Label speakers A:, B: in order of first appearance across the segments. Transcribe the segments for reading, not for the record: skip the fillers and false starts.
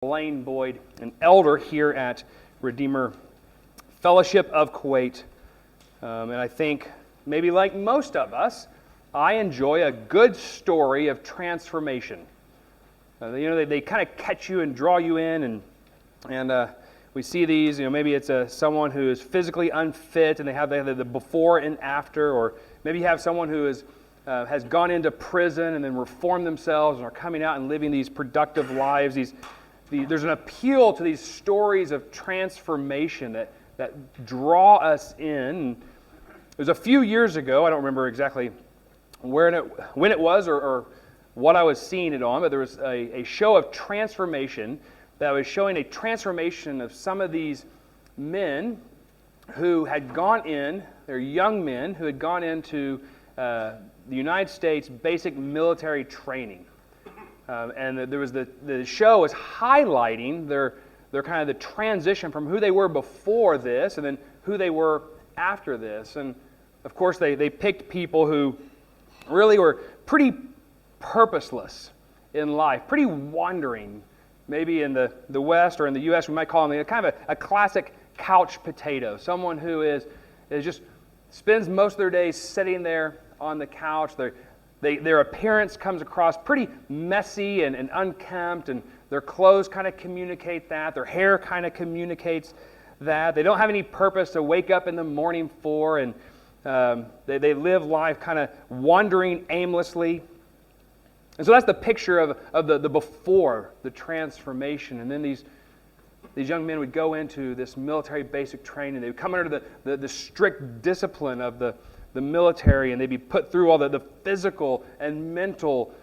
A: Blaine Boyd, an elder here at Redeemer Fellowship of Kuwait. And I think, maybe like most of us, I enjoy a good story of transformation. They kind of catch you and draw you in, and we see these. Maybe it's someone who is physically unfit, and they have the before and after, or maybe you have someone who has gone into prison and then reformed themselves and are coming out and living these productive lives. There's an appeal to these stories of transformation that draw us in. It was a few years ago, I don't remember exactly when it was or what I was seeing it on, but there was a show of transformation that was showing a transformation of some of these men who had gone in, they're young men who had gone into the United States basic military training. And there was the show was highlighting their kind of the transition from who they were before this and then who they were after this. And of course they picked people who really were pretty purposeless in life, pretty wandering. Maybe in the West or in the U.S. we might call them kind of a classic couch potato, someone who is just spends most of their days sitting there on the couch. Their appearance comes across pretty messy and unkempt, and their clothes kind of communicate that. Their hair kind of communicates that. They don't have any purpose to wake up in the morning for, and they live life kind of wandering aimlessly. And so that's the picture of the before, the transformation. And then these young men would go into this military basic training. They would come under the strict discipline of the military, and they'd be put through all the physical and mental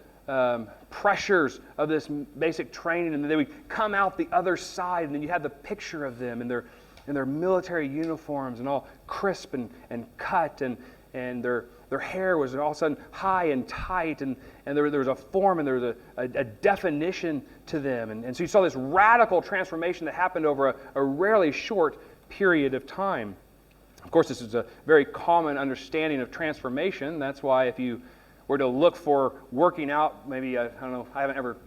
A: pressures of this basic training, and then they would come out the other side, and then you had the picture of them in their military uniforms and all crisp and cut, and their hair was all of a sudden high and tight, and there was a form and there was a definition to them. And so you saw this radical transformation that happened over a rarely short period of time. Of course, this is a very common understanding of transformation. That's why if you were to look for working out, maybe, I don't know, I haven't ever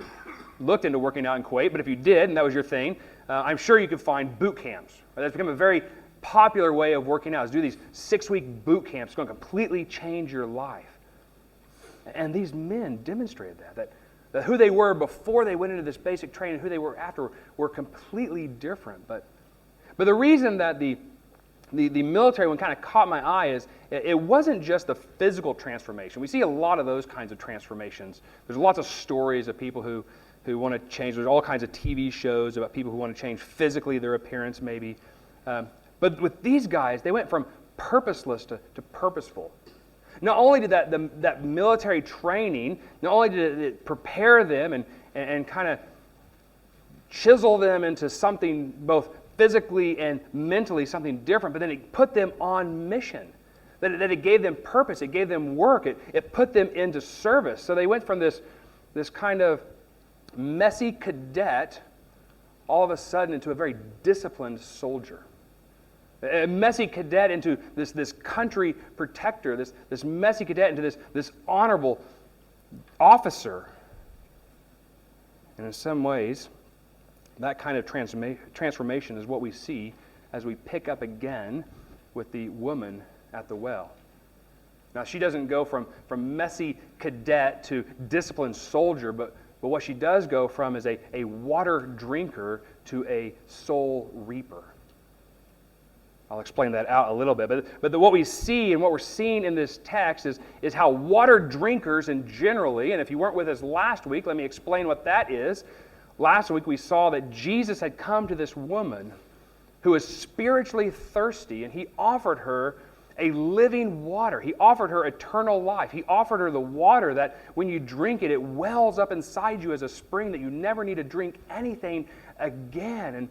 A: looked into working out in Kuwait, but if you did and that was your thing, I'm sure you could find boot camps. That's become a very popular way of working out, is do these 6-week boot camps. It's going to completely change your life. And these men demonstrated that who they were before they went into this basic training and who they were after were completely different. But the reason that the military one kind of caught my eye is it wasn't just the physical transformation. We see a lot of those kinds of transformations. There's lots of stories of people who want to change. There's all kinds of TV shows about people who want to change physically their appearance maybe. But with these guys, they went from purposeless to purposeful. Not only did that military training, not only did it prepare them and kind of chisel them into something both physically and mentally something different, but then it put them on mission. That it gave them purpose, it gave them work, it put them into service. So they went from this kind of messy cadet all of a sudden into a very disciplined soldier. A messy cadet into this country protector, this messy cadet into this honorable officer. And in some ways, that kind of transformation is what we see as we pick up again with the woman at the well. Now, she doesn't go from messy cadet to disciplined soldier, but what she does go from is a water drinker to a soul reaper. I'll explain that out a little bit. But what we see and what we're seeing in this text is how water drinkers and generally, and if you weren't with us last week, let me explain what that is. Last week we saw that Jesus had come to this woman who was spiritually thirsty, and he offered her a living water. He offered her eternal life. He offered her the water that when you drink it, it wells up inside you as a spring that you never need to drink anything again.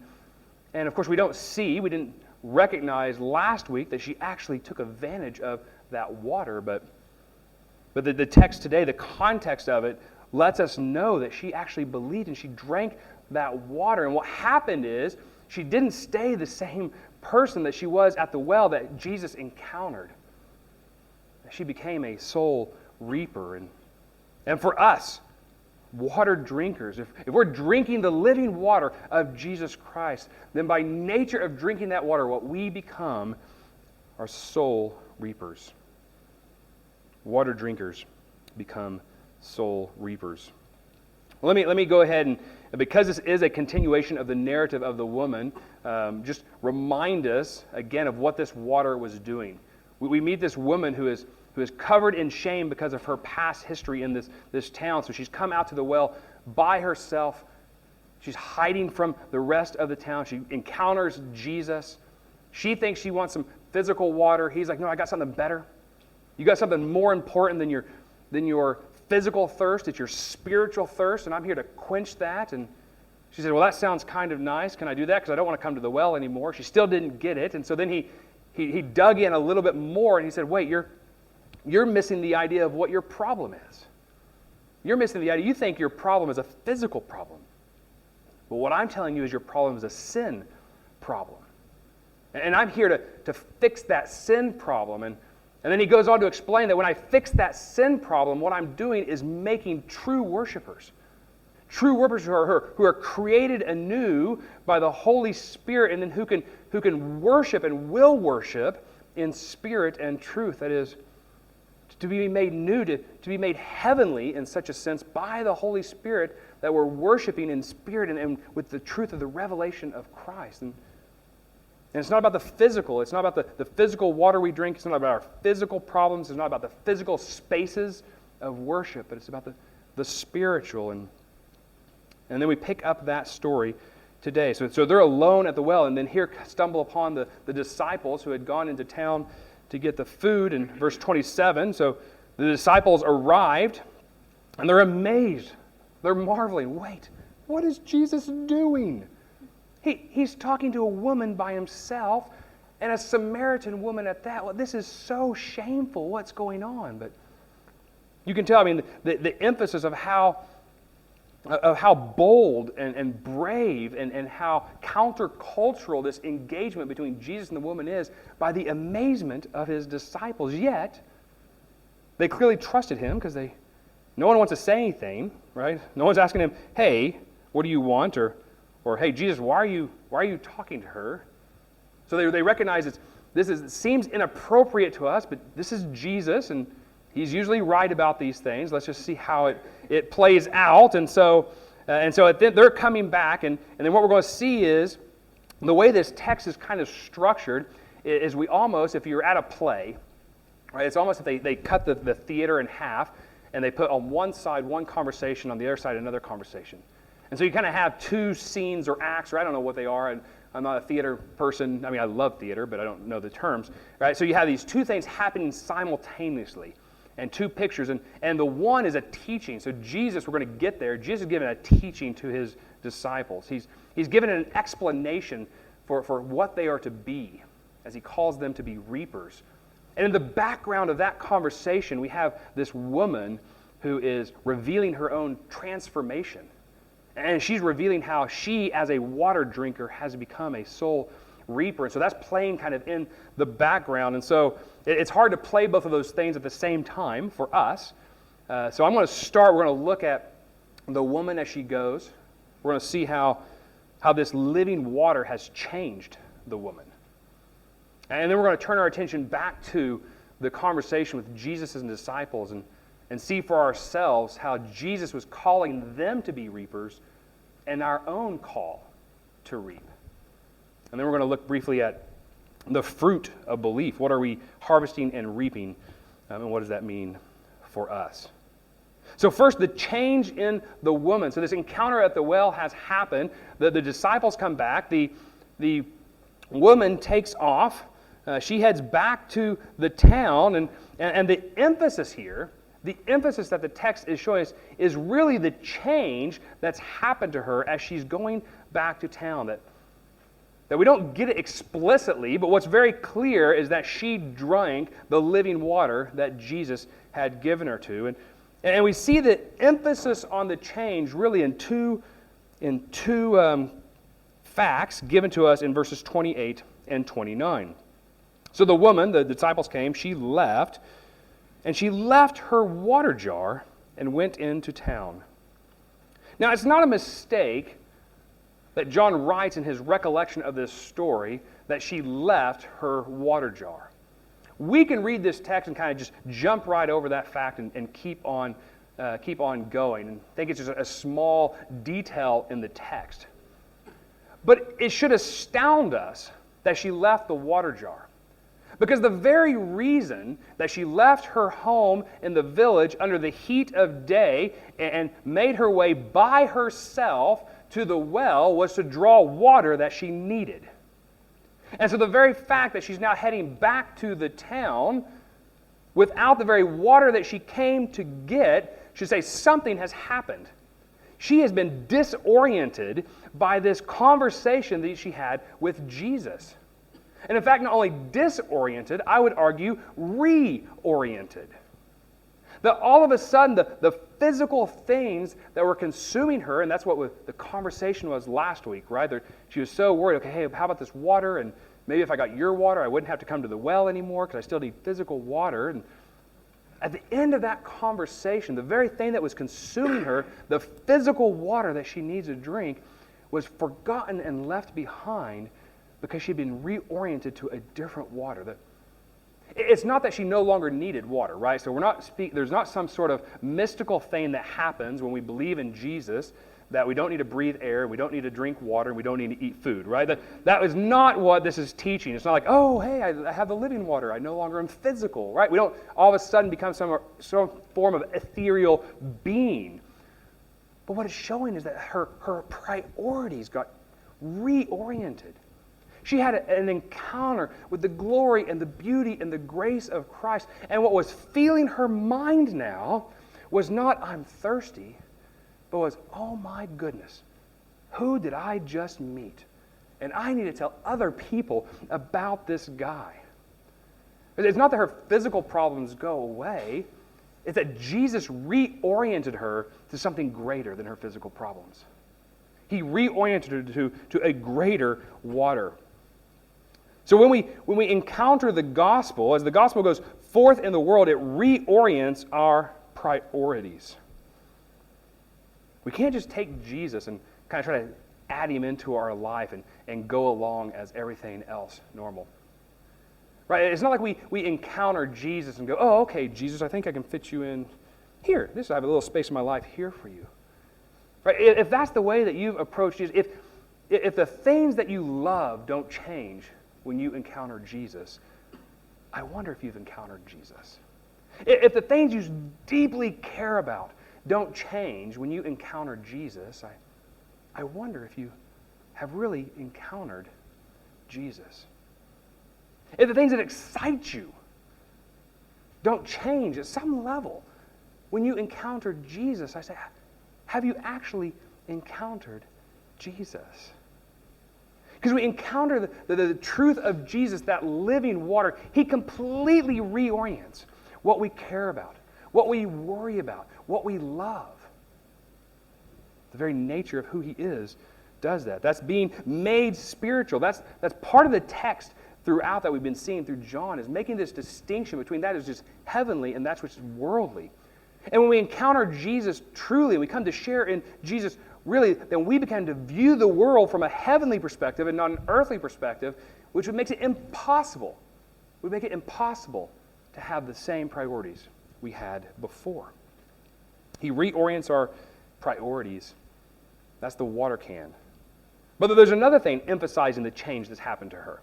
A: And of course we didn't recognize last week that she actually took advantage of that water, but the text today, the context of it, lets us know that she actually believed and she drank that water. And what happened is she didn't stay the same person that she was at the well that Jesus encountered. She became a soul reaper. And for us, water drinkers, if we're drinking the living water of Jesus Christ, then by nature of drinking that water, what we become are soul reapers. Water drinkers become soul reapers. Well, let me go ahead and, because this is a continuation of the narrative of the woman, just remind us again of what this water was doing. We meet this woman who is covered in shame because of her past history in this town. So she's come out to the well by herself. She's hiding from the rest of the town. She encounters Jesus. She thinks she wants some physical water. He's like, no, I got something better. You got something more important than your physical thirst. It's your spiritual thirst, and I'm here to quench that. And she said, well, that sounds kind of nice. Can I do that? Because I don't want to come to the well anymore. She still didn't get it. And so then he dug in a little bit more, and he said, wait, you're missing the idea of what your problem is. You're missing the idea. You think your problem is a physical problem. But what I'm telling you is your problem is a sin problem. And I'm here to fix that sin problem. And then he goes on to explain that when I fix that sin problem, what I'm doing is making true worshipers. True worshipers who are created anew by the Holy Spirit, and then who can worship and will worship in spirit and truth. That is, to be made new, to be made heavenly in such a sense by the Holy Spirit, that we're worshiping in spirit and with the truth of the revelation of Christ. And it's not about the physical. It's not about the physical water we drink. It's not about our physical problems. It's not about the physical spaces of worship, but it's about the spiritual. And then we pick up that story today. So they're alone at the well, and then here stumble upon the disciples who had gone into town to get the food in verse 27. So the disciples arrived, and they're amazed. They're marveling. Wait, what is Jesus doing? He's talking to a woman by himself, and a Samaritan woman at that. Well, this is so shameful. What's going on? But you can tell, I mean, the emphasis of how bold and brave and how countercultural this engagement between Jesus and the woman is by the amazement of his disciples. Yet, they clearly trusted him because no one wants to say anything, right? No one's asking him, hey, what do you want? Or hey, Jesus, why are you talking to her? So they recognize it seems inappropriate to us, but this is Jesus, and he's usually right about these things. Let's just see how it plays out. And so they're coming back, and then what we're going to see is the way this text is kind of structured is we almost, if you're at a play, right, it's almost if they cut the theater in half, and they put on one side one conversation, on the other side another conversation. And so you kind of have two scenes or acts, or I don't know what they are, and I'm not a theater person. I mean, I love theater, but I don't know the terms. Right? So you have these two things happening simultaneously, and two pictures, and the one is a teaching. So Jesus, we're going to get there, Jesus is giving a teaching to his disciples. He's given an explanation for what they are to be, as he calls them to be reapers. And in the background of that conversation, we have this woman who is revealing her own transformation. And she's revealing how she, as a water drinker, has become a soul reaper. And so that's playing kind of in the background. And so it's hard to play both of those things at the same time for us. So I'm going to start, we're going to look at the woman as she goes. We're going to see how this living water has changed the woman. And then we're going to turn our attention back to the conversation with Jesus and disciples and see for ourselves how Jesus was calling them to be reapers and our own call to reap. And then we're going to look briefly at the fruit of belief. What are we harvesting and reaping? And what does that mean for us? So first, the change in the woman. So this encounter at the well has happened. The disciples come back. The woman takes off. She heads back to the town. And the emphasis here, the emphasis that the text is showing us is really the change that's happened to her as she's going back to town. That we don't get it explicitly, but what's very clear is that she drank the living water that Jesus had given her to. And we see the emphasis on the change really in two facts given to us in verses 28 and 29. So the woman, the disciples came, she left her water jar and went into town. Now, it's not a mistake that John writes in his recollection of this story that she left her water jar. We can read this text and kind of just jump right over that fact and keep on going and think it's just a small detail in the text. But it should astound us that she left the water jar. Because the very reason that she left her home in the village under the heat of day and made her way by herself to the well was to draw water that she needed. And so the very fact that she's now heading back to the town without the very water that she came to get should say something has happened. She has been disoriented by this conversation that she had with Jesus. And in fact, not only disoriented, I would argue reoriented. That all of a sudden, the physical things that were consuming her, and that's what the conversation was last week, right? She was so worried, okay, hey, how about this water? And maybe if I got your water, I wouldn't have to come to the well anymore because I still need physical water. And at the end of that conversation, the very thing that was consuming her, the physical water that she needs to drink, was forgotten and left behind because she'd been reoriented to a different water. It's not that she no longer needed water, right? So there's not some sort of mystical thing that happens when we believe in Jesus that we don't need to breathe air, we don't need to drink water, and we don't need to eat food, right? That is not what this is teaching. It's not like, oh, hey, I have the living water. I no longer am physical, right? We don't all of a sudden become some form of ethereal being. But what it's showing is that her priorities got reoriented. She had an encounter with the glory and the beauty and the grace of Christ. And what was filling her mind now was not, I'm thirsty, but was, oh my goodness, who did I just meet? And I need to tell other people about this guy. It's not that her physical problems go away. It's that Jesus reoriented her to something greater than her physical problems. He reoriented her to a greater water. So when we encounter the gospel, as the gospel goes forth in the world, it reorients our priorities. We can't just take Jesus and kind of try to add him into our life and go along as everything else normal. Right? It's not like we encounter Jesus and go, oh, okay, Jesus, I think I can fit you in here. I have a little space in my life here for you. Right? If that's the way that you've approached Jesus, if the things that you love don't change when you encounter Jesus, I wonder if you've encountered Jesus. If the things you deeply care about don't change when you encounter Jesus, I wonder if you have really encountered Jesus. If the things that excite you don't change at some level when you encounter Jesus, I say, have you actually encountered Jesus? Because we encounter the truth of Jesus, that living water. He completely reorients what we care about, what we worry about, what we love. The very nature of who he is does that. That's being made spiritual. That's part of the text throughout that we've been seeing through John, is making this distinction between that is just heavenly and that's which is worldly. And when we encounter Jesus truly, we come to share in Jesus really, then we begin to view the world from a heavenly perspective and not an earthly perspective, which would make it impossible. Would make it impossible to have the same priorities we had before. He reorients our priorities. That's the water can. But there's another thing emphasizing the change that's happened to her.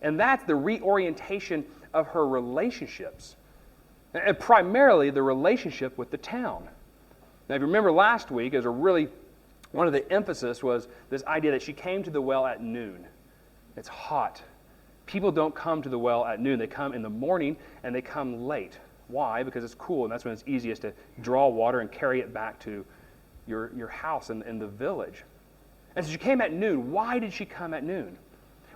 A: And that's the reorientation of her relationships. And primarily the relationship with the town. Now, if you remember last week, one of the emphasis was this idea that she came to the well at noon. It's hot. People don't come to the well at noon. They come in the morning and they come late. Why? Because it's cool and that's when it's easiest to draw water and carry it back to your house in the village. And so she came at noon. Why did she come at noon?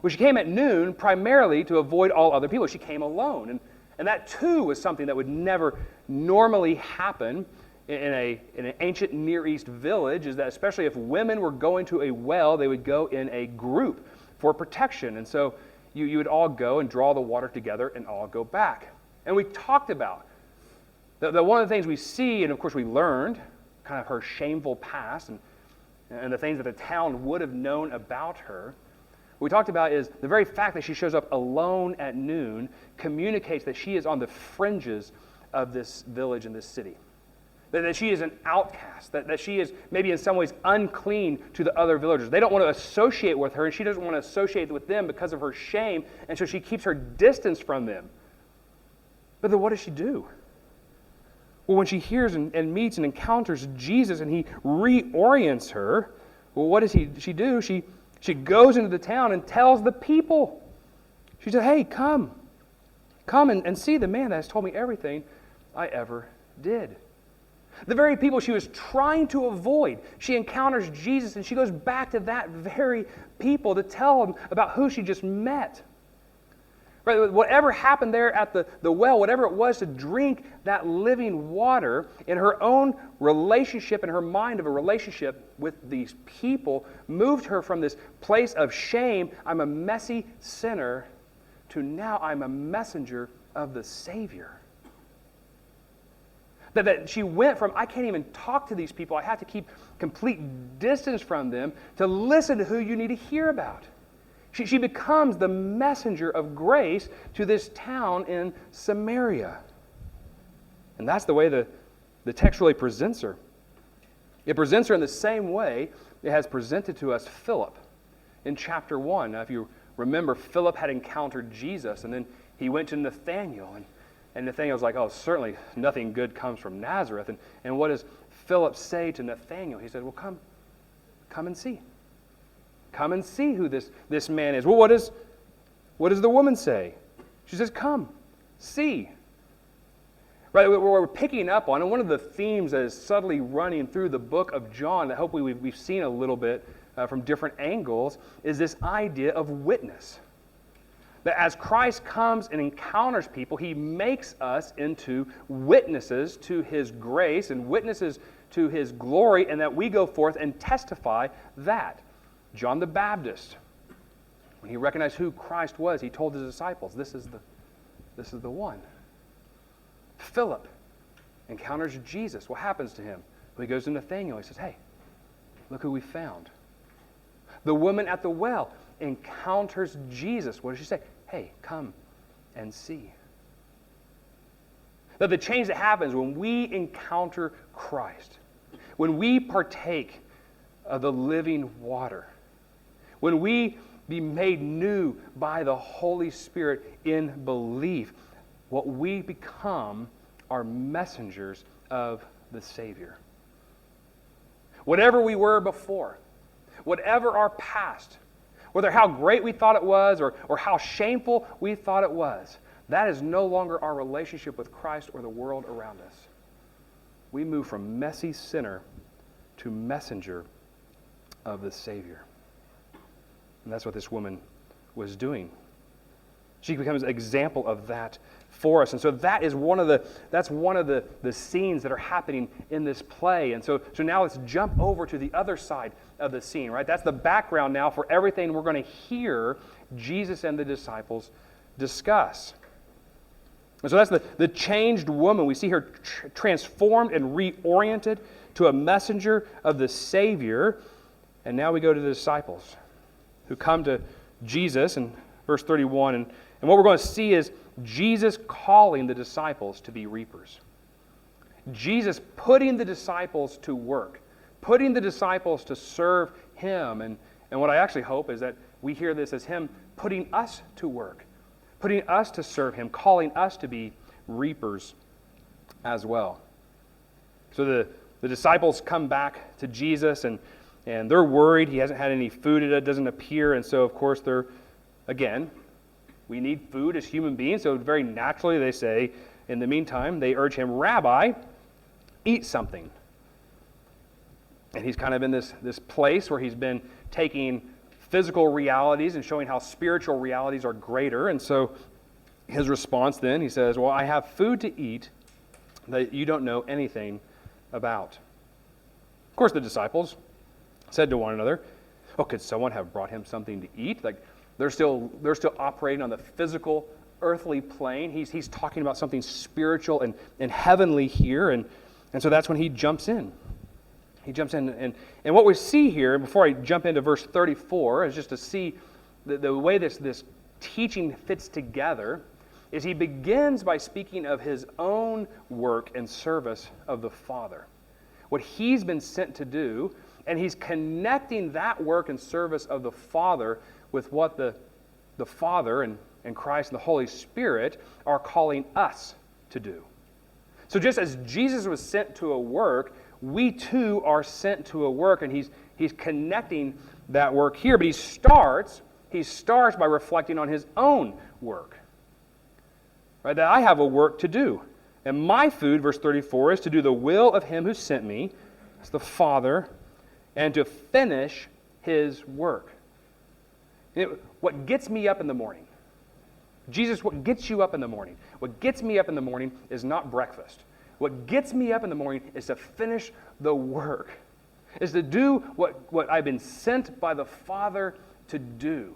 A: Well, she came at noon primarily to avoid all other people. She came alone. And that too was something that would never normally happen in an ancient Near East village, is that especially if women were going to a well, they would go in a group for protection. And so you would all go and draw the water together and all go back. And we talked about that one of the things we see, and of course we learned, kind of her shameful past and the things that the town would have known about her. What we talked about is the very fact that she shows up alone at noon communicates that she is on the fringes of this village and this city. That she is an outcast, that she is maybe in some ways unclean to the other villagers. They don't want to associate with her, and she doesn't want to associate with them because of her shame, and so she keeps her distance from them. But then what does she do? Well, when she hears and meets and encounters Jesus and he reorients her, well, what does she do? She goes into the town and tells the people. She said, hey, come and see the man that has told me everything I ever did. The very people she was trying to avoid, she encounters Jesus and she goes back to that very people to tell them about who she just met. Right? Whatever happened there at the well, whatever it was to drink that living water, in her own relationship, in her mind of a relationship with these people, moved her from this place of shame, I'm a messy sinner, to now I'm a messenger of the Savior. That she went from, I can't even talk to these people, I have to keep complete distance from them, to listen to who you need to hear about. She becomes the messenger of grace to this town in Samaria. And that's the way the text really presents her. It presents her in the same way it has presented to us Philip in chapter 1. Now, if you remember, Philip had encountered Jesus, and then he went to Nathanael, and Nathanael was like, oh, certainly nothing good comes from Nazareth. And what does Philip say to Nathanael? He said, well, come and see. Come and see who this man is. Well, what does the woman say? She says, come, see. Right, what we're picking up on, and one of the themes that is subtly running through the book of John that hopefully we've seen a little bit from different angles, is this idea of witness. That as Christ comes and encounters people, he makes us into witnesses to his grace and witnesses to his glory, and that we go forth and testify that. John the Baptist, when he recognized who Christ was, he told his disciples, this is the one. Philip encounters Jesus. What happens to him? Well, he goes to Nathanael. He says, hey, look who we found. The woman at the well encounters Jesus. What does she say? Hey, come and see. That the change that happens when we encounter Christ, when we partake of the living water, when we be made new by the Holy Spirit in belief, what we become are messengers of the Savior. Whatever we were before, whatever our past, whether how great we thought it was or how shameful we thought it was, that is no longer our relationship with Christ or the world around us. We move from messy sinner to messenger of the Savior. And that's what this woman was doing. She becomes an example of that for us. And so that is one of the scenes that are happening in this play. And so now let's jump over to the other side of the scene, right? That's the background now for everything we're going to hear Jesus and the disciples discuss. And so that's the changed woman. We see her transformed and reoriented to a messenger of the Savior. And now we go to the disciples who come to Jesus in verse 31. And what we're going to see is Jesus calling the disciples to be reapers. Jesus putting the disciples to work, putting the disciples to serve him. And what I actually hope is that we hear this as him putting us to work, putting us to serve him, calling us to be reapers as well. So the disciples come back to Jesus and they're worried. He hasn't had any food. It doesn't appear. And so, of course, we need food as human beings. So very naturally they say, in the meantime, they urge him, Rabbi, eat something. And he's kind of in this place where he's been taking physical realities and showing how spiritual realities are greater. And so his response then, he says, well, I have food to eat that you don't know anything about. Of course, the disciples said to one another, oh, could someone have brought him something to eat? Like they're still operating on the physical, earthly plane. He's talking about something spiritual and heavenly here. And so that's when he jumps in. He jumps in, and what we see here, before I jump into verse 34, is just to see the way this teaching fits together, is he begins by speaking of his own work and service of the Father, what he's been sent to do, and he's connecting that work and service of the Father with what the Father and Christ and the Holy Spirit are calling us to do. So just as Jesus was sent to a work, we too are sent to a work, and he's connecting that work here. But he starts by reflecting on his own work. Right? That I have a work to do. And my food, verse 34, is to do the will of him who sent me, that's the Father, and to finish his work. What gets me up in the morning? Jesus, what gets you up in the morning? What gets me up in the morning is not breakfast. What gets me up in the morning is to finish the work, is to do what I've been sent by the Father to do.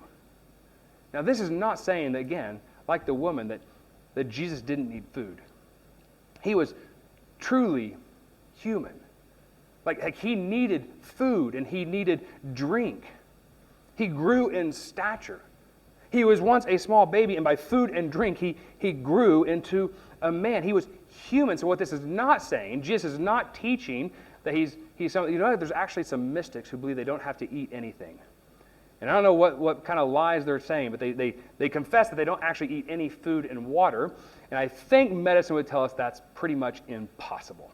A: Now, this is not saying, that, again, like the woman, that Jesus didn't need food. He was truly human. Like he needed food and he needed drink. He grew in stature. He was once a small baby, and by food and drink, he grew into a man. He was human. So what this is not saying, Jesus is not teaching that he's some, there's actually some mystics who believe they don't have to eat anything. And I don't know what kind of lies they're saying, but they confess that they don't actually eat any food and water. And I think medicine would tell us that's pretty much impossible.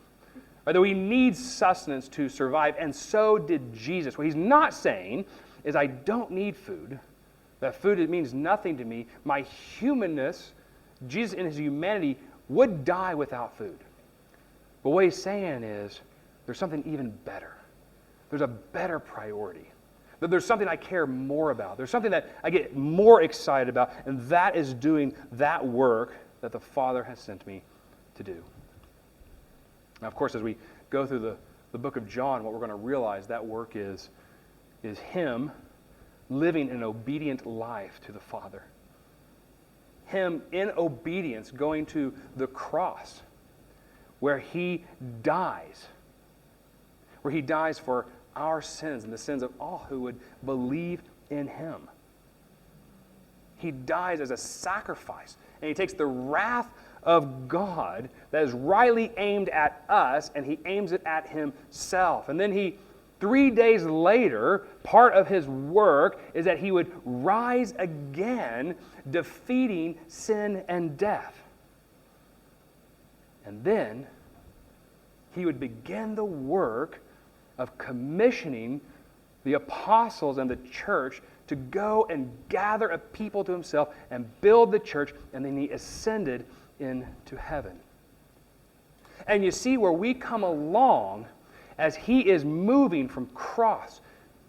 A: Or that we need sustenance to survive, and so did Jesus. What he's not saying is I don't need food. That food, it means nothing to me. My humanness, Jesus in his humanity, would die without food. But what he's saying is there's something even better. There's a better priority. That there's something I care more about. There's something that I get more excited about, and that is doing that work that the Father has sent me to do. Now, of course, as we go through the book of John, what we're going to realize that work is him living an obedient life to the Father. Him in obedience going to the cross where he dies. Where he dies for our sins and the sins of all who would believe in him. He dies as a sacrifice, and he takes the wrath of God that is rightly aimed at us, and he aims it at himself. And then 3 days later, part of his work is that he would rise again, defeating sin and death. And then he would begin the work of commissioning the apostles and the church to go and gather a people to himself and build the church, and then he ascended into heaven. And you see where we come along as he is moving from cross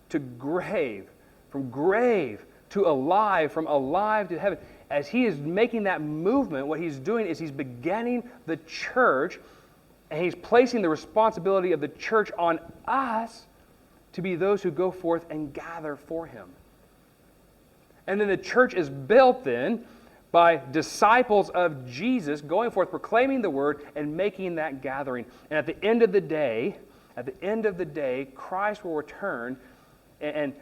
A: to grave, from grave to alive, from alive to heaven. As he is making that movement, what he's doing is he's beginning the church, and he's placing the responsibility of the church on us to be those who go forth and gather for him. And then the church is built then by disciples of Jesus going forth, proclaiming the word and making that gathering. And at the end of the day, Christ will return and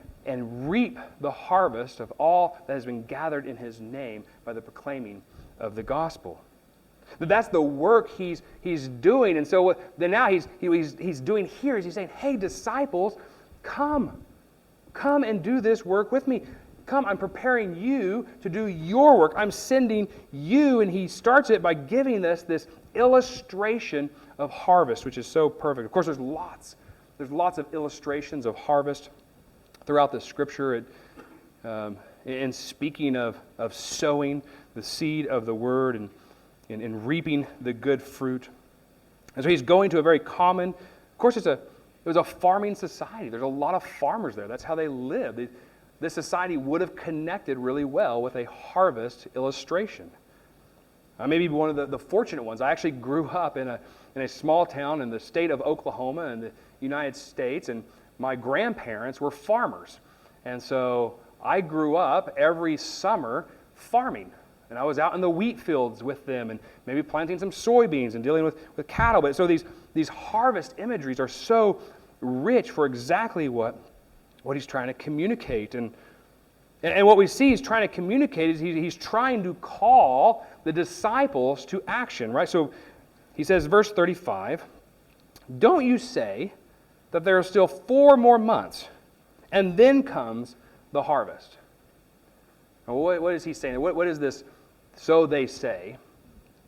A: reap the harvest of all that has been gathered in his name by the proclaiming of the gospel. That's the work he's doing. And so then now he's doing here is he's saying, hey, disciples, come and do this work with me. Come, I'm preparing you to do your work. I'm sending you. And he starts it by giving us this illustration of harvest, which is so perfect. Of course, there's lots of illustrations of harvest throughout the Scripture. In speaking of sowing the seed of the Word and reaping the good fruit. And so he's going to a very common, of course it was a farming society. There's a lot of farmers there. That's how they lived. This society would have connected really well with a harvest illustration. Maybe one of the fortunate ones. I actually grew up in a small town in the state of Oklahoma in the United States, and my grandparents were farmers. And so I grew up every summer farming. And I was out in the wheat fields with them and maybe planting some soybeans and dealing with cattle. But so these harvest imageries are so rich for exactly what he's trying to communicate. And what we see he's trying to communicate is he's trying to call the disciples to action, right? So he says, verse 35, "Don't you say that there are still 4 more months, and then comes the harvest?" Now, what is he saying? What is this, "so they say"?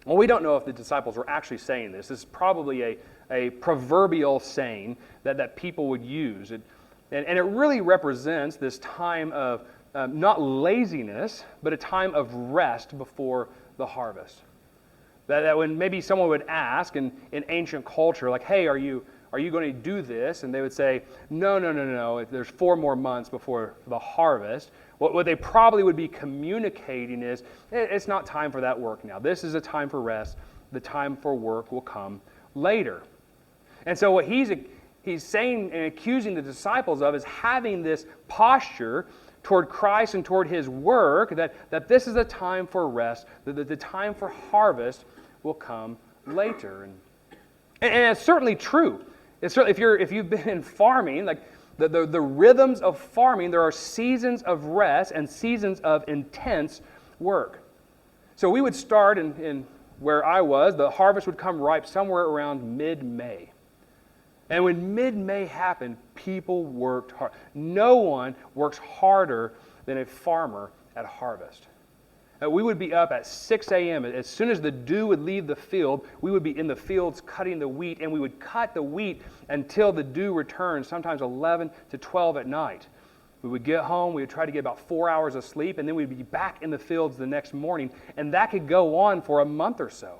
A: Well, we don't know if the disciples were actually saying this. This is probably a proverbial saying that people would use. And it really represents this time of not laziness, but a time of rest before the harvest. That when maybe someone would ask in ancient culture, like, "Hey, are you going to do this?" And they would say, no, there's 4 more months before the harvest. What they probably would be communicating is, it's not time for that work now. This is a time for rest. The time for work will come later. And so what he's saying and accusing the disciples of is having this posture toward Christ and toward his work, that this is a time for rest, that the time for harvest will come later. And it's certainly true. It's certainly, if you've been in farming, like the rhythms of farming, there are seasons of rest and seasons of intense work. So we would start in where I was, the harvest would come ripe somewhere around mid-May. And when mid-May happened, people worked hard. No one works harder than a farmer at harvest. We would be up at 6 a.m. As soon as the dew would leave the field, we would be in the fields cutting the wheat, and we would cut the wheat until the dew returned, sometimes 11 to 12 at night. We would get home, we would try to get about 4 hours of sleep, and then we'd be back in the fields the next morning, and that could go on for a month or so.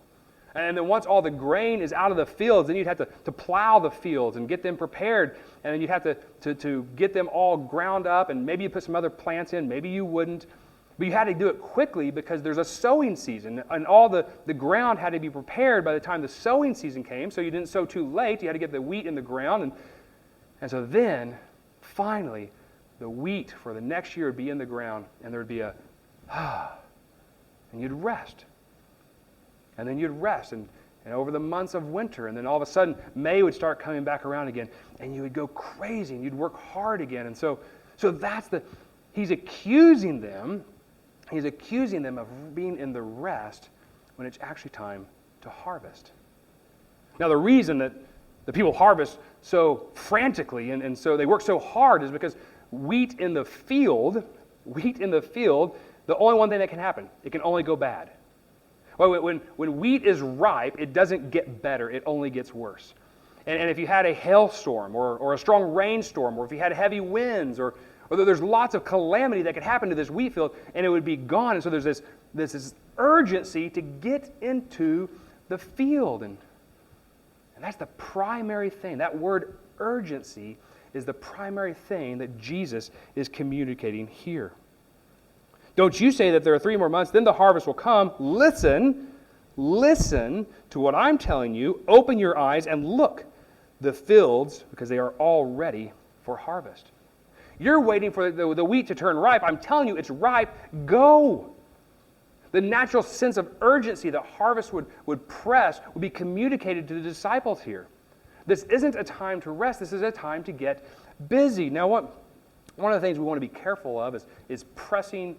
A: And then once all the grain is out of the fields, then you'd have to plow the fields and get them prepared, and then you'd have to get them all ground up, and maybe you put some other plants in, maybe you wouldn't. But you had to do it quickly because there's a sowing season, and all the ground had to be prepared by the time the sowing season came, so you didn't sow too late. You had to get the wheat in the ground. And so then, finally, the wheat for the next year would be in the ground, and there would be and you'd rest. And then you'd rest, and over the months of winter, and then all of a sudden, May would start coming back around again, and you would go crazy, and you'd work hard again. And so that's he's accusing them of being in the rest when it's actually time to harvest. Now, the reason that the people harvest so frantically and so they work so hard is because wheat in the field, the only one thing that can happen, it can only go bad. Well, when wheat is ripe, it doesn't get better, it only gets worse. And if you had a hailstorm or a strong rainstorm, or if you had heavy winds, or there's lots of calamity that could happen to this wheat field, and it would be gone. And so there's this urgency to get into the field. And that's the primary thing. That word urgency is the primary thing that Jesus is communicating here. Don't you say that there are 3 more months, then the harvest will come. Listen to what I'm telling you. Open your eyes and look. The fields, because they are all ready for harvest. You're waiting for the wheat to turn ripe. I'm telling you, it's ripe. Go. The natural sense of urgency that harvest would press would be communicated to the disciples here. This isn't a time to rest. This is a time to get busy. Now, one of the things we want to be careful of is pressing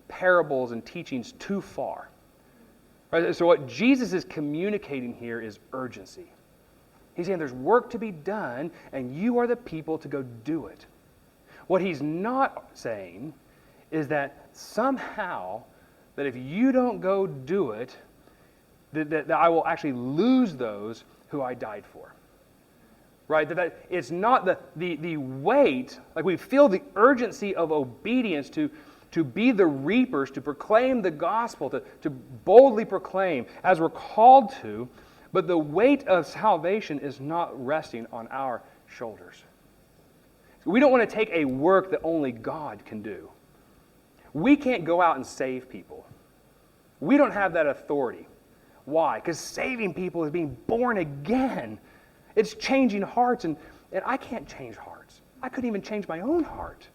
A: parables and teachings too far. Right? So what Jesus is communicating here is urgency. He's saying there's work to be done, and you are the people to go do it. What he's not saying is that somehow, that if you don't go do it, that I will actually lose those who I died for. Right? That it's not the weight, like we feel the urgency of obedience to be the reapers, to proclaim the gospel, to boldly proclaim as we're called to, but the weight of salvation is not resting on our shoulders. We don't want to take a work that only God can do. We can't go out and save people. We don't have that authority. Why? Because saving people is being born again. It's changing hearts, and I can't change hearts. I couldn't even change my own heart.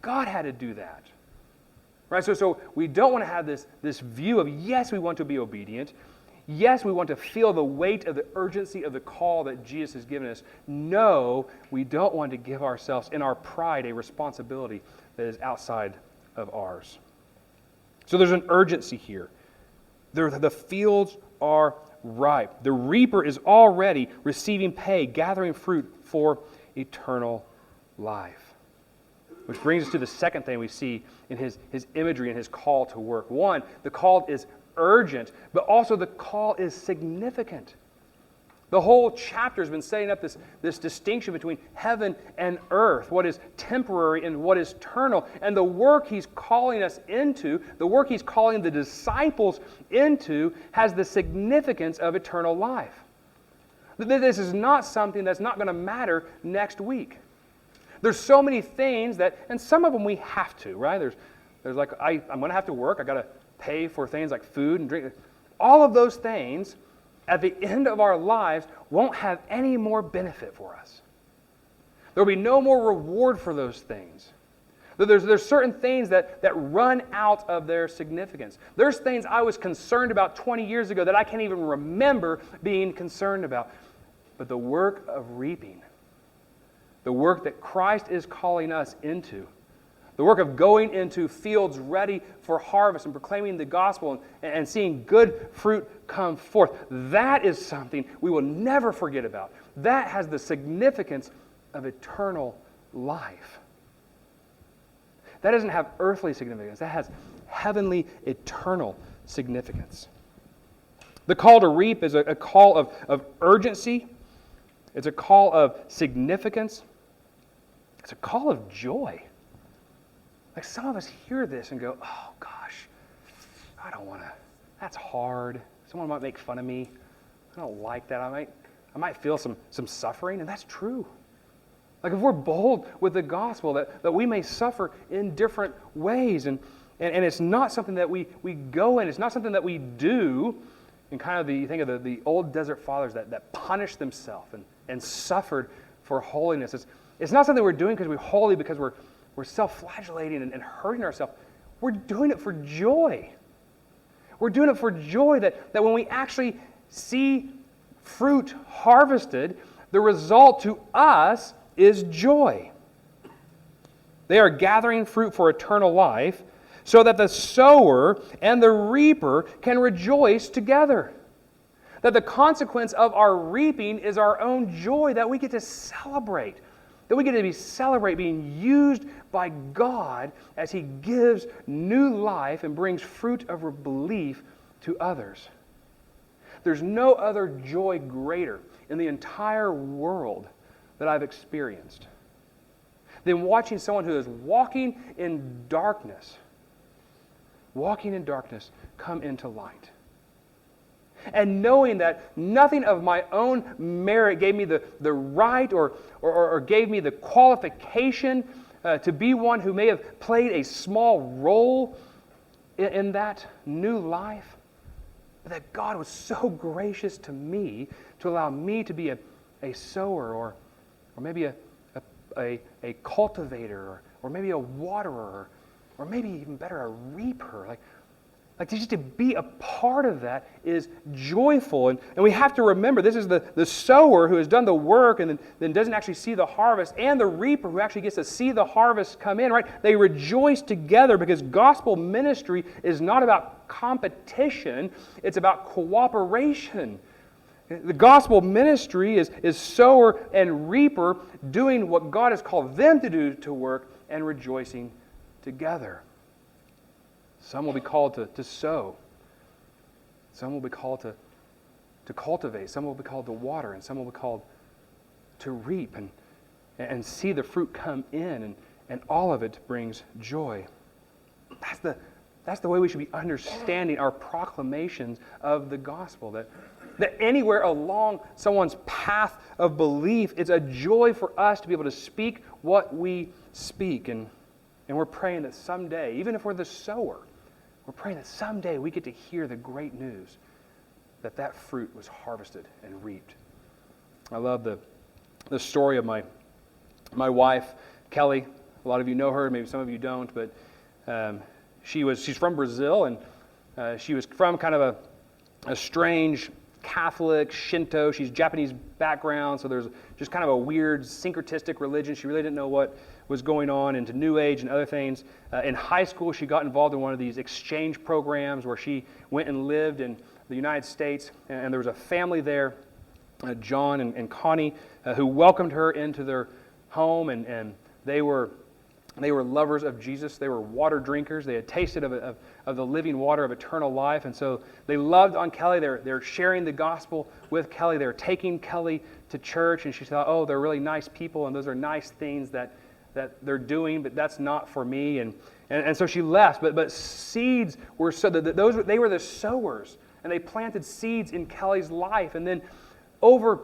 A: God had to do that. Right? So we don't want to have this view of, yes, we want to be obedient. Yes, we want to feel the weight of the urgency of the call that Jesus has given us. No, we don't want to give ourselves in our pride a responsibility that is outside of ours. So there's an urgency here. The fields are ripe. The reaper is already receiving pay, gathering fruit for eternal life. Which brings us to the second thing we see in his imagery and his call to work. One, the call is urgent, but also the call is significant. The whole chapter has been setting up this distinction between heaven and earth, what is temporary and what is eternal. And the work he's calling us into, the work he's calling the disciples into, has the significance of eternal life. This is not something that's not going to matter next week. There's so many things that, and some of them we have to, right? There's like, I'm going to have to work. I got to pay for things like food and drink. All of those things, at the end of our lives, won't have any more benefit for us. There will be no more reward for those things. There's certain things that run out of their significance. There's things I was concerned about 20 years ago that I can't even remember being concerned about. But the work of reaping, the work that Christ is calling us into, the work of going into fields ready for harvest and proclaiming the gospel and seeing good fruit come forth, that is something we will never forget about. That has the significance of eternal life. That doesn't have earthly significance. That has heavenly, eternal significance. The call to reap is a call of urgency. It's a call of significance. It's a call of joy. Like some of us hear this and go, oh gosh, I don't want to, that's hard. Someone might make fun of me. I don't like that. I might feel some suffering, and that's true. Like if we're bold with the gospel, that we may suffer in different ways, and it's not something that we go in, it's not something that we do, and kind of you think of the old desert fathers that punished themselves and suffered for holiness. It's not something we're doing because we're holy, because we're self-flagellating and hurting ourselves. We're doing it for joy. We're doing it for joy that when we actually see fruit harvested, the result to us is joy. They are gathering fruit for eternal life so that the sower and the reaper can rejoice together. That the consequence of our reaping is our own joy that we get to celebrate. That we get to celebrate being used by God as He gives new life and brings fruit of belief to others. There's no other joy greater in the entire world that I've experienced than watching someone who is walking in darkness come into light. And knowing that nothing of my own merit gave me the right or gave me the qualification to be one who may have played a small role in that new life, but that God was so gracious to me to allow me to be a sower or maybe a cultivator or maybe a waterer or maybe even better, a reaper. Like just to be a part of that is joyful. And we have to remember this is the sower who has done the work and then doesn't actually see the harvest, and the reaper who actually gets to see the harvest come in, right? They rejoice together because gospel ministry is not about competition, it's about cooperation. The gospel ministry is sower and reaper doing what God has called them to do to work and rejoicing together. Some will be called to sow. Some will be called to cultivate. Some will be called to water. And some will be called to reap and see the fruit come in. And all of it brings joy. That's the way we should be understanding our proclamations of the gospel. That anywhere along someone's path of belief, it's a joy for us to be able to speak what we speak. And we're praying that someday, even if we're the sower, we're praying that someday we get to hear the great news that fruit was harvested and reaped. I love the story of my wife, Kelly. A lot of you know her, maybe some of you don't, but she's from Brazil, and she was from kind of a strange Catholic, Shinto. She's Japanese background, so there's just kind of a weird syncretistic religion. She really didn't know what was going on, into New Age and other things. In high school, she got involved in one of these exchange programs where she went and lived in the United States, and there was a family there, John and Connie, who welcomed her into their home, and they were lovers of Jesus. They were water drinkers. They had tasted of the living water of eternal life. And so they loved on Kelly. They're sharing the gospel with Kelly. They're taking Kelly to church. And she thought, oh, they're really nice people, and those are nice things that they're doing, but that's not for me. And so she left. But seeds were so that they were the sowers, and they planted seeds in Kelly's life. And then over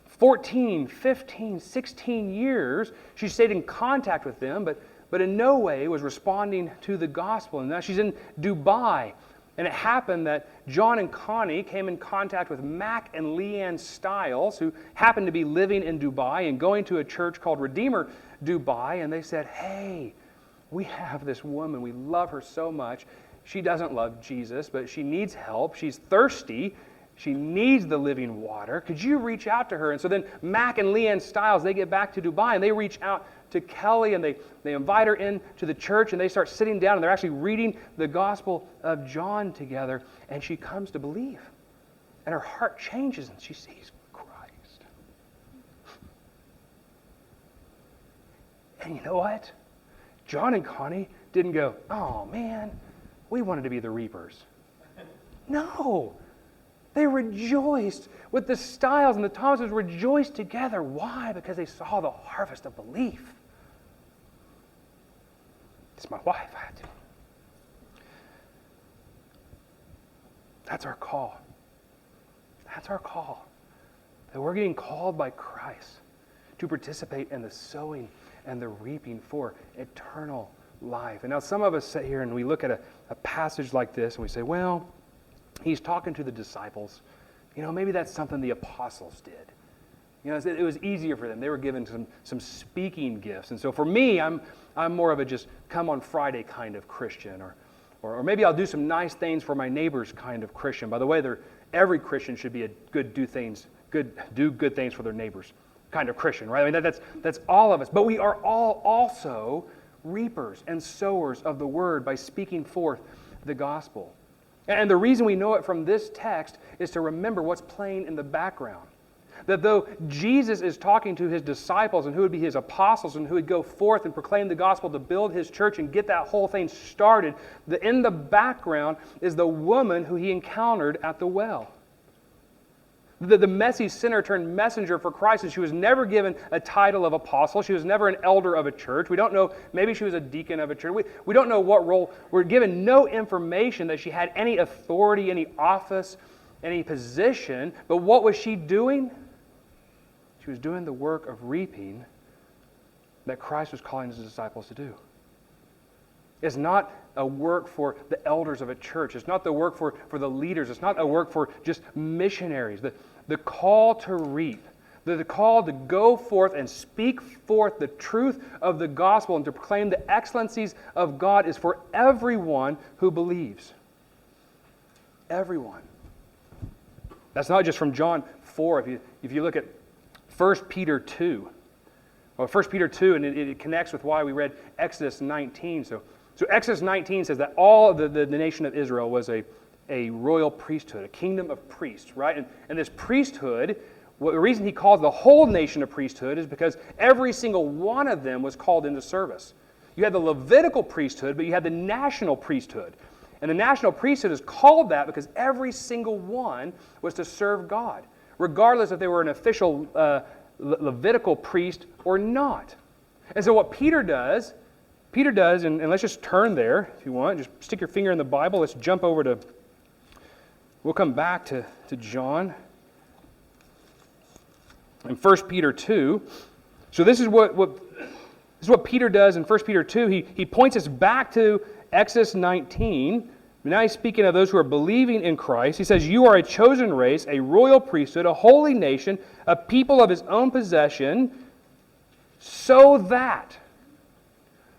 A: 14, 15, 16 years, she stayed in contact with them, but in no way was responding to the gospel. And now she's in Dubai. And it happened that John and Connie came in contact with Mac and Leanne Stiles, who happened to be living in Dubai and going to a church called Redeemer Dubai. And they said, hey, we have this woman. We love her so much. She doesn't love Jesus, but she needs help. She's thirsty. She needs the living water. Could you reach out to her? And so then Mac and Leanne Stiles, they get back to Dubai, and they reach out to Kelly, and they invite her into the church, and they start sitting down, and they're actually reading the Gospel of John together, and she comes to believe. And her heart changes, and she sees Christ. And you know what? John and Connie didn't go, oh man, we wanted to be the reapers. No. They rejoiced with the Stiles, and the Thomases rejoiced together. Why? Because they saw the harvest of belief. It's my wife. I had to. That's our call. That's our call. That we're getting called by Christ to participate in the sowing and the reaping for eternal life. And now some of us sit here and we look at a passage like this and we say, well, he's talking to the disciples. Maybe that's something the apostles did. It was easier for them. They were given some speaking gifts. And so for me, I'm more of a just come on Friday kind of Christian. Or maybe I'll do some nice things for my neighbors kind of Christian. By the way, every Christian should be a do good things for their neighbors kind of Christian, right? I mean, that's all of us. But we are all also reapers and sowers of the word by speaking forth the gospel. And the reason we know it from this text is to remember what's playing in the background. That though Jesus is talking to his disciples and who would be his apostles and who would go forth and proclaim the gospel to build his church and get that whole thing started, in the background is the woman who he encountered at the well. The messy sinner turned messenger for Christ, and she was never given a title of apostle. She was never an elder of a church. We don't know, maybe she was a deacon of a church. We don't know what role. We're given no information that she had any authority, any office, any position. But what was she doing? She was doing the work of reaping that Christ was calling his disciples to do. It's not a work for the elders of a church. It's not the work for the leaders. It's not a work for just missionaries. The call to reap, the call to go forth and speak forth the truth of the gospel and to proclaim the excellencies of God is for everyone who believes. Everyone. That's not just from John 4. If you look at 1 Peter 2, or 1 Peter 2, and it connects with why we read Exodus 19. So Exodus 19 says that all of the nation of Israel was a royal priesthood, a kingdom of priests, right? And this priesthood, the reason he calls the whole nation a priesthood is because every single one of them was called into service. You had the Levitical priesthood, but you had the national priesthood. And the national priesthood is called that because every single one was to serve God, regardless if they were an official Levitical priest or not. And so what Peter does, and let's just turn there if you want. Just stick your finger in the Bible. Let's jump over to, we'll come back to John. In 1 Peter 2. So this is what Peter does in 1 Peter 2. He points us back to Exodus 19. Now he's speaking of those who are believing in Christ. He says, you are a chosen race, a royal priesthood, a holy nation, a people of his own possession, so that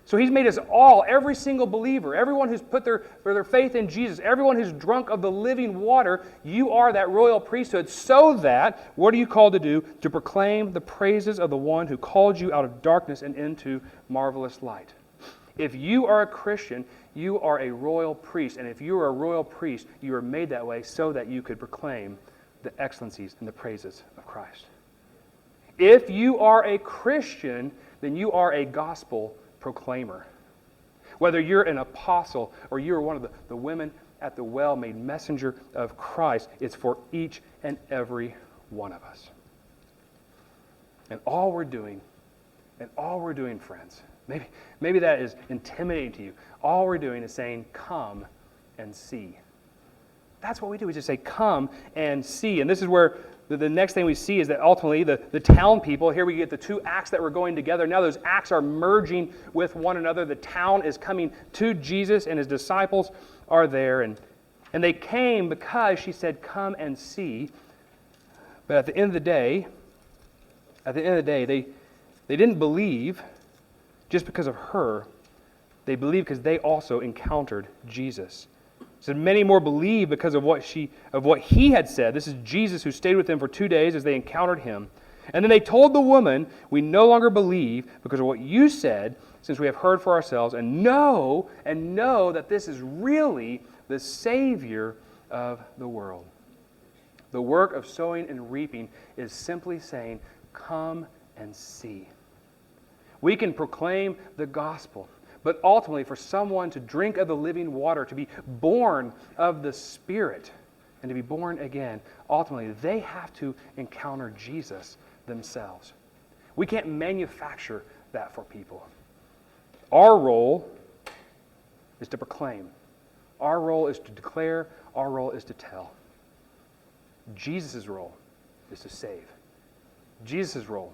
A: So he's made us all, every single believer, everyone who's put their faith in Jesus, everyone who's drunk of the living water, you are that royal priesthood, so that, what are you called to do? To proclaim the praises of the one who called you out of darkness and into marvelous light. If you are a Christian, you are a royal priest. And if you are a royal priest, you are made that way so that you could proclaim the excellencies and the praises of Christ. If you are a Christian, then you are a gospel proclaimer. Whether you're an apostle or you're one of the women at the well made messenger of Christ, it's for each and every one of us. And all we're doing, friends, maybe that is intimidating to you. All we're doing is saying, come and see. That's what we do. We just say, come and see. And this is where the next thing we see is that ultimately the town people, here we get the two acts that were going together. Now those acts are merging with one another. The town is coming to Jesus and his disciples are there. And they came because she said, come and see. But at the end of the day, they didn't believe just because of her. They believed because they also encountered Jesus. So many more believed because of what he had said. This is Jesus who stayed with them for 2 days as they encountered him. And then they told the woman, we no longer believe because of what you said, since we have heard for ourselves, and know that this is really the Savior of the world. The work of sowing and reaping is simply saying, come and see. We can proclaim the gospel. But ultimately, for someone to drink of the living water, to be born of the Spirit, and to be born again, ultimately, they have to encounter Jesus themselves. We can't manufacture that for people. Our role is to proclaim. Our role is to declare. Our role is to tell. Jesus' role is to save. Jesus' role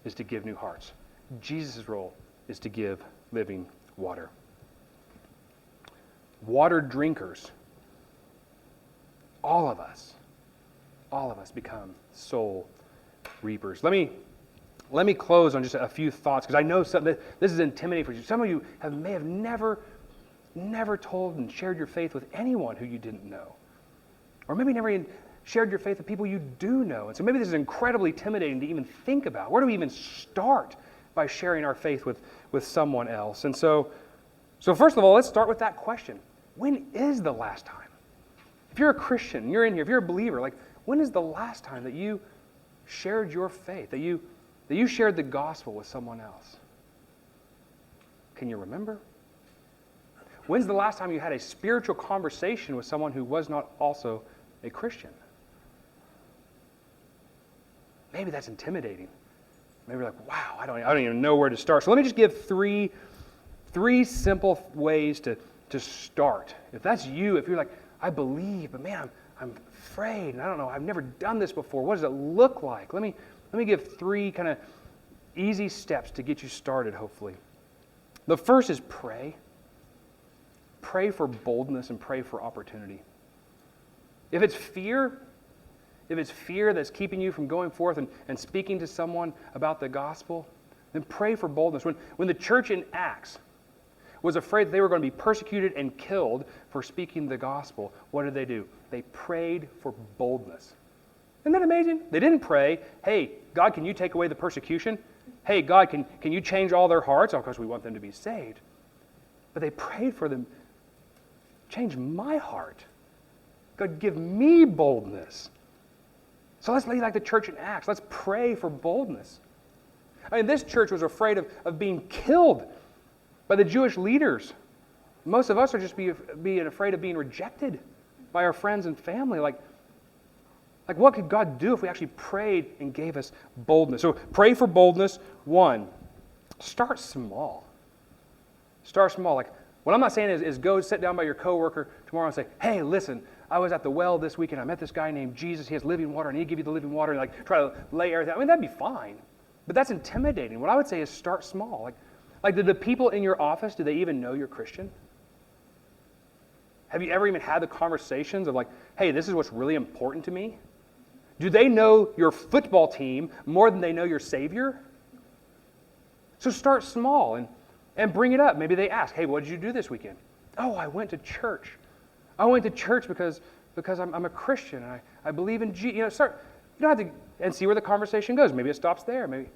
A: is to give new hearts. Jesus' role is to give living water. Water drinkers, all of us become soul reapers. Let me close on just a few thoughts, because I know this is intimidating for you. Some of you may have never told and shared your faith with anyone who you didn't know. Or maybe never even shared your faith with people you do know. And so maybe this is incredibly intimidating to even think about. Where do we even start by sharing our faith with someone else? And so first of all, let's start with that question. When is the last time? If you're a Christian, you're in here, if you're a believer, when is the last time that you shared your faith, that you shared the gospel with someone else? Can you remember? When's the last time you had a spiritual conversation with someone who was not also a Christian? Maybe that's intimidating. Maybe you're like, wow, I don't even know where to start. So let me just give three simple ways to start. If that's you, if you're like, I believe, but man, I'm afraid, and I don't know, I've never done this before. What does it look like? Let me give three kind of easy steps to get you started, hopefully. The first is pray. Pray for boldness and pray for opportunity. If it's fear that's keeping you from going forth and speaking to someone about the gospel, then pray for boldness. When the church in Acts was afraid that they were going to be persecuted and killed for speaking the gospel, what did they do? They prayed for boldness. Isn't that amazing? They didn't pray, hey, God, can you take away the persecution? Hey, God, can you change all their hearts? Of course, we want them to be saved. But they prayed for them, change my heart. God, give me boldness. So let's be like the church in Acts. Let's pray for boldness. I mean, this church was afraid of being killed by the Jewish leaders. Most of us are just being afraid of being rejected by our friends and family. Like what could God do if we actually prayed and gave us boldness? So pray for boldness. 1, start small. Start small. Like, what I'm not saying is go sit down by your coworker tomorrow and say, hey, listen, I was at the well this week and I met this guy named Jesus. He has living water and he'll give you the living water, and try to lay everything. I mean, that'd be fine. But that's intimidating. What I would say is start small. Like did the people in your office, do they even know you're Christian? Have you ever even had the conversations of hey, this is what's really important to me? Do they know your football team more than they know your Savior? So start small. And And bring it up. Maybe they ask, hey, what did you do this weekend? Oh, I went to church. I went to church because I'm a Christian and I believe in Jesus. You don't have to, and see where the conversation goes. Maybe it stops there. Maybe,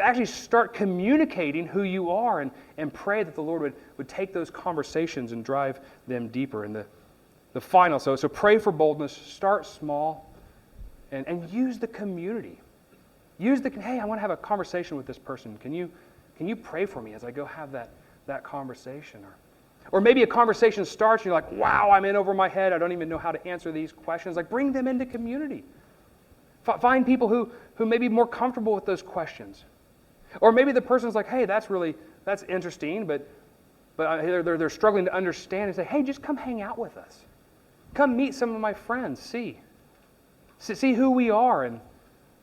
A: actually start communicating who you are and pray that the Lord would take those conversations and drive them deeper. And the final, so pray for boldness, start small, and use the community. Hey, I want to have a conversation with this person. Can you pray for me as I go have that conversation? Or maybe a conversation starts and you're like, wow, I'm in over my head. I don't even know how to answer these questions. Bring them into community. Find people who may be more comfortable with those questions. Or maybe the person's like, hey, that's interesting, but they're struggling to understand, and say, hey, just come hang out with us. Come meet some of my friends. See who we are, and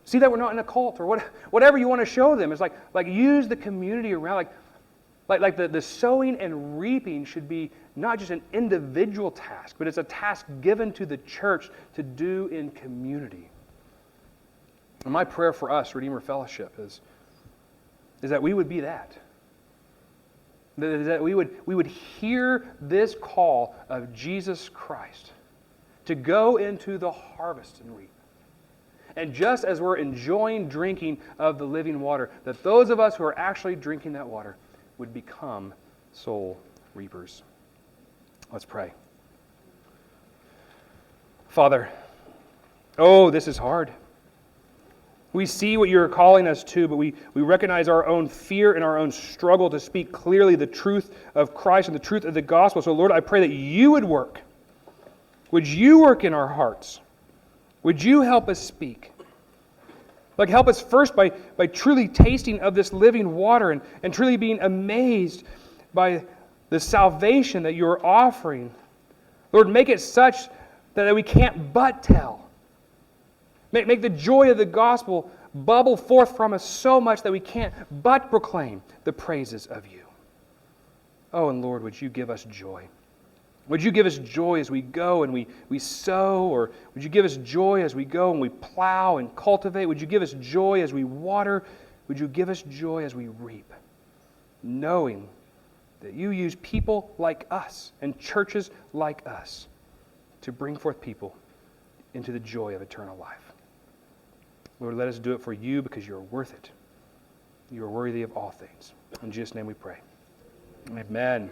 A: see that we're not in a cult, or whatever you want to show them. It's like use the community around. Like the sowing and reaping should be not just an individual task, but it's a task given to the church to do in community. And my prayer for us, Redeemer Fellowship, is that we would be that. That we would hear this call of Jesus Christ to go into the harvest and reap. And just as we're enjoying drinking of the living water, that those of us who are actually drinking that water would become soul reapers. Let's pray. Father, this is hard. We see what you're calling us to, but we recognize our own fear and our own struggle to speak clearly the truth of Christ and the truth of the gospel. So Lord, I pray that you would work. Would you work in our hearts? Would you help us speak? Help us first by truly tasting of this living water and truly being amazed by the salvation that you're offering. Lord, make it such that we can't but tell. Make the joy of the gospel bubble forth from us so much that we can't but proclaim the praises of you. Oh, and Lord, would you give us joy? Would you give us joy as we go and we sow? Or would you give us joy as we go and we plow and cultivate? Would you give us joy as we water? Would you give us joy as we reap? Knowing that you use people like us and churches like us to bring forth people into the joy of eternal life. Lord, let us do it for you because you're worth it. You are worthy of all things. In Jesus' name we pray. Amen.